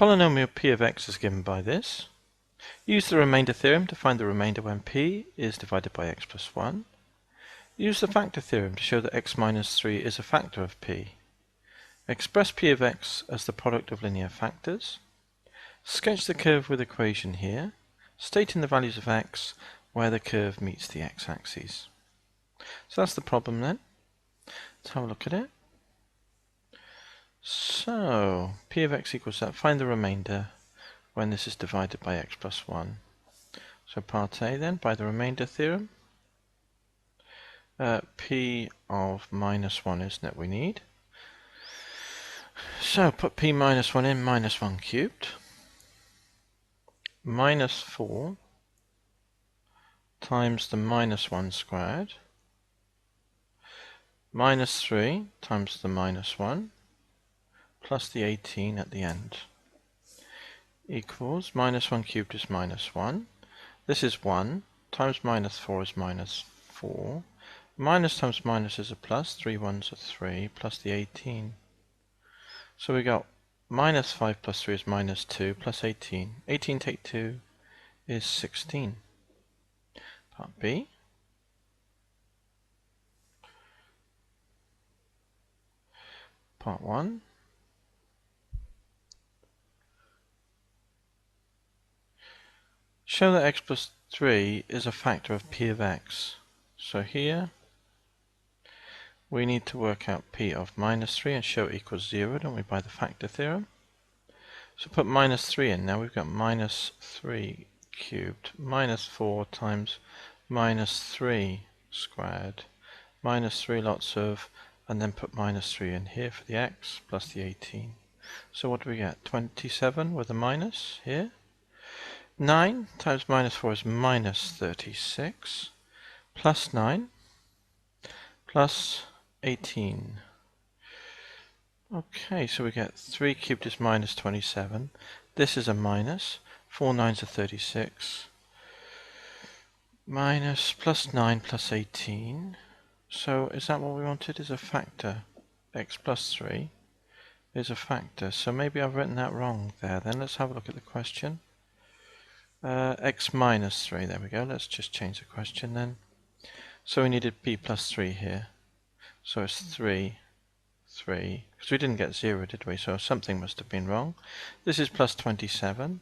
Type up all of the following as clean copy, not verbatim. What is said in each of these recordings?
Polynomial p of x is given by this. Use the remainder theorem to find the remainder when p is divided by x plus 1. Use the factor theorem to show that x minus 3 is a factor of p. Express p of x as the product of linear factors. Sketch the curve with equation here, stating the values of x where the curve meets the x-axis. So that's the problem then. Let's have a look at it. So, p of x equals that. Find the remainder when this is divided by x plus 1. So part A then, by the remainder theorem. P of minus 1, isn't it, we need? So put p minus 1 in, minus 1 cubed. Minus 4 times the minus 1 squared. Minus 3 times the minus 1 plus the 18 at the end equals minus 1 cubed is minus 1. This is 1 times minus 4 is minus 4. Minus times minus is a plus. 3 ones are 3 plus the 18. So we got minus 5 plus 3 is minus 2 plus 18. 18 take 2 is 16. Part B. Part 1. Show that x plus 3 is a factor of p of x. So here we need to work out p of minus 3 and show it equals 0, don't we, by the factor theorem? So put minus 3 in. Now we've got minus 3 cubed, minus 4 times minus 3 squared, minus 3 lots of, and then put minus 3 in here for the x plus the 18. So what do we get? 27 with a minus here. 9 times minus 4 is minus 36, plus 9, plus 18. Okay, so we get 3 cubed is minus 27. This is a minus. 4 nines are 36. Minus plus 9 plus 18. So is that what we wanted? Is a factor. X plus 3 is a factor. So maybe I've written that wrong there. Then let's have a look at the question. X minus 3, there we go. Let's just change the question then. So we needed p plus 3 here. So it's 3, because we didn't get 0, did we? So something must have been wrong. This is plus 27.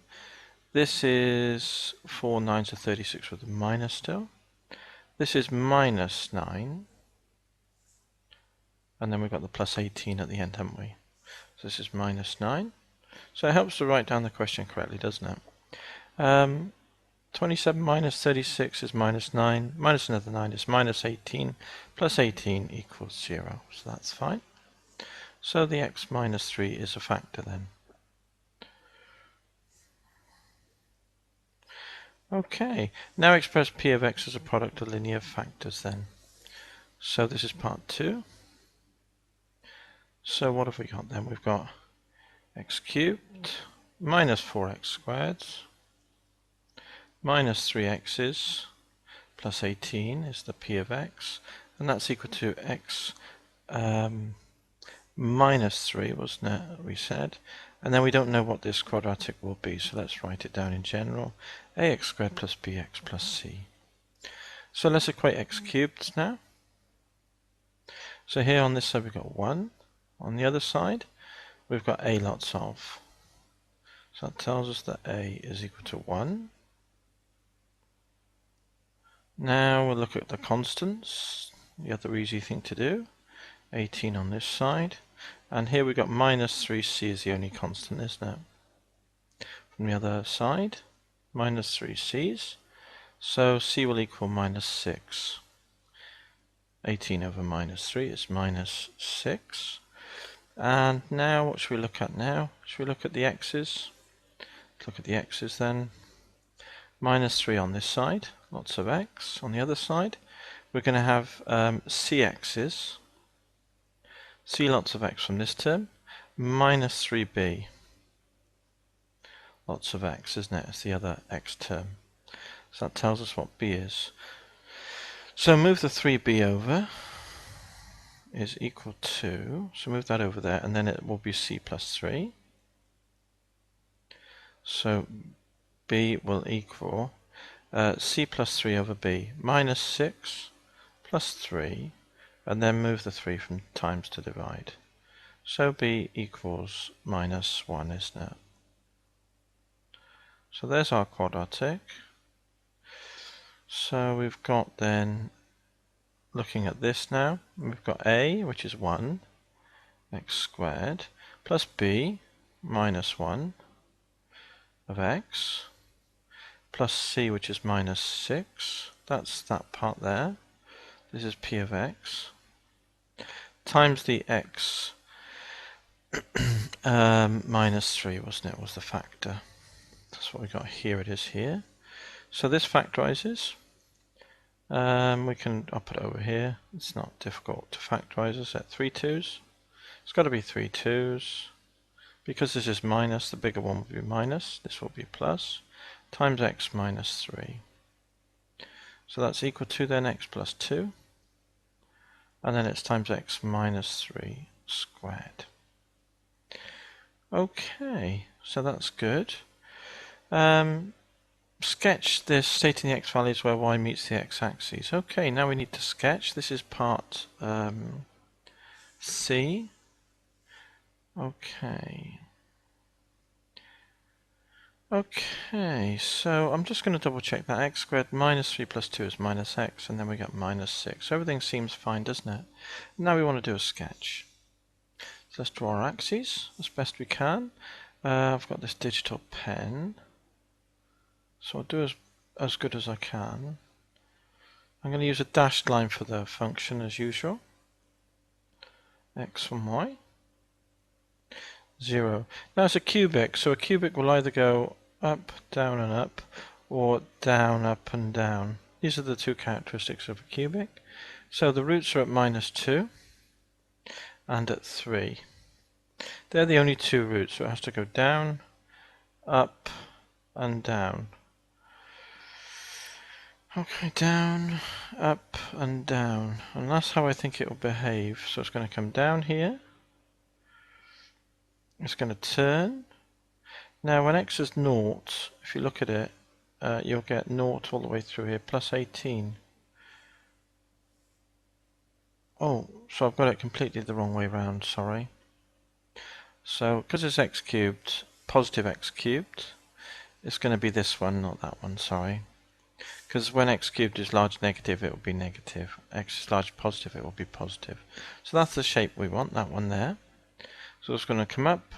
This is 4 nines are 36 with a minus still. This is minus 9. And then we've got the plus 18 at the end, haven't we? So this is minus 9. So it helps to write down the question correctly, doesn't it? 27 minus 36 is minus 9, minus another 9 is minus 18, plus 18 equals 0, so that's fine. So the x minus 3 is a factor then. Okay, now express p of x as a product of linear factors then. So this is part 2. So what have we got then? We've got x cubed minus 4x squared minus 3x's plus 18 is the p of x, and that's equal to x minus 3, wasn't it, we said? And then we don't know what this quadratic will be, so let's write it down in general. Ax squared plus bx plus c. So let's equate x cubed now. So here on this side we've got 1. On the other side we've got a lots of. So that tells us that a is equal to 1. Now we'll look at the constants, the other easy thing to do. 18 on this side, and here we've got minus 3c is the only constant, isn't it? From the other side, minus 3c's, so c will equal minus 6. 18 over minus 3 is minus 6. And now what should we look at now? Should we look at the x's? Let's look at the x's then. Minus 3 on this side, lots of x. On the other side, we're going to have cx's, c lots of x from this term, minus 3b, lots of x, isn't it? It's the other x term. So that tells us what b is. So move the 3b over, is equal to, so move that over there, and then it will be c plus 3. So b will equal c plus 3 over b, minus 6 plus 3, and then move the 3 from times to divide. So b equals minus 1, isn't it? So there's our quadratic. So we've got then, looking at this now, we've got a, which is 1, x squared, plus b, minus 1 of x, plus c, which is minus 6. That's that part there. This is p of x, times the x minus 3, wasn't it, was the factor. That's what we got here, it is here. So this factorizes. I'll put it over here. It's not difficult to factorize. Is that 3 2's? It's got to be 3 2's. Because this is minus, the bigger one will be minus. This will be plus. Times x minus 3. So that's equal to then x plus 2. And then it's times x minus 3 squared. Okay, so that's good. Sketch this, stating the x values where y meets the x-axis. Okay, now we need to sketch. This is part C. Okay. Okay, so I'm just going to double check that x squared minus 3 plus 2 is minus x, and then we get minus 6. So everything seems fine, doesn't it? Now we want to do a sketch. So let's draw our axes as best we can. I've got this digital pen, so I'll do as good as I can. I'm going to use a dashed line for the function as usual. X and y. 0. Now it's a cubic, so a cubic will either go up, down and up, or down, up and down. These are the two characteristics of a cubic. So the roots are at minus 2 and at 3. They're the only two roots, so it has to go down, up and down. Okay, down, up and down. And that's how I think it will behave. So it's going to come down here. It's going to turn. Now when x is 0, if you look at it, you'll get 0 all the way through here, plus 18. Oh, so I've got it completely the wrong way round, sorry. So, because it's x cubed, positive x cubed, it's going to be this one, not that one, sorry. Because when x cubed is large negative, it will be negative. X is large positive, it will be positive. So that's the shape we want, that one there. So it's going to come up,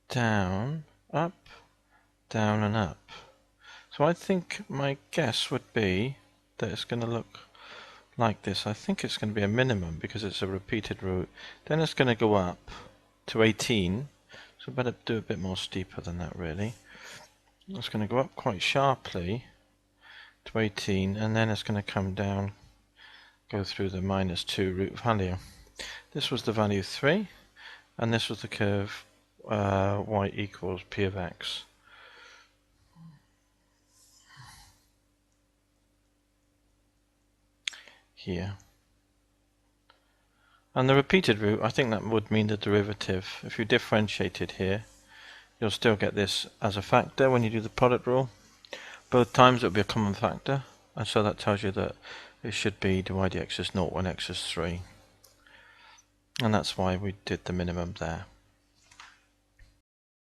down, up, down and up. So I think my guess would be that it's going to look like this. I think it's going to be a minimum because it's a repeated root. Then it's going to go up to 18. So better do a bit more steeper than that really. It's going to go up quite sharply to 18 and then it's going to come down, go through the minus 2 root value. This was the value 3 and this was the curve y equals p of x. Here. And the repeated root, I think that would mean the derivative. If you differentiate it here, you'll still get this as a factor when you do the product rule. Both times it will be a common factor, and so that tells you that it should be dy dx is 0 when x is 3. And that's why we did the minimum there.